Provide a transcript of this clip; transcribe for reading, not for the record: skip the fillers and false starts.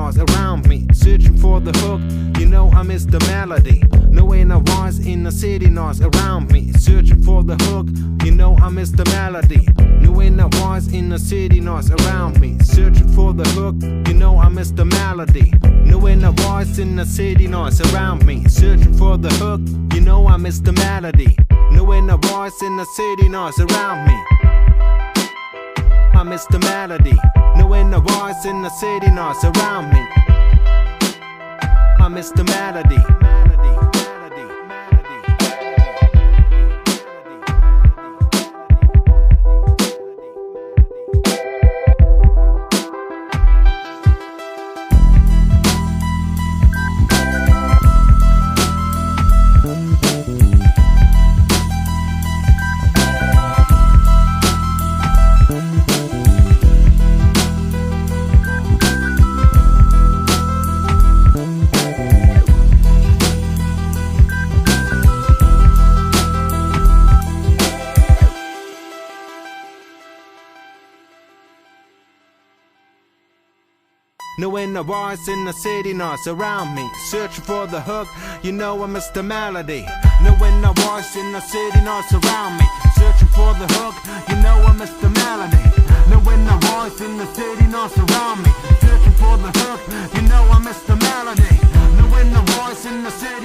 noise around me, searching for the hook. You know I miss the melody. No inner voice in the city noise around me, searching for the hook. You know I miss the melody. No inner voice in the city noise around me, searching for the hook. You know I miss the melody. No inner voice in the city noise around me, searching for the hook. You know I miss the melody. No inner voice in the city noise around me. I miss the melody. No inner voice in the city noise around me. I miss the melody. No inner voice in the city noise around me, searching for the hook. You know I miss the melody. No inner voice in the city noise around me, searching for the hook. You know I miss the melody. No inner voice in the city noise around me, searching for the hook. You know I miss the melody. No inner voice in the city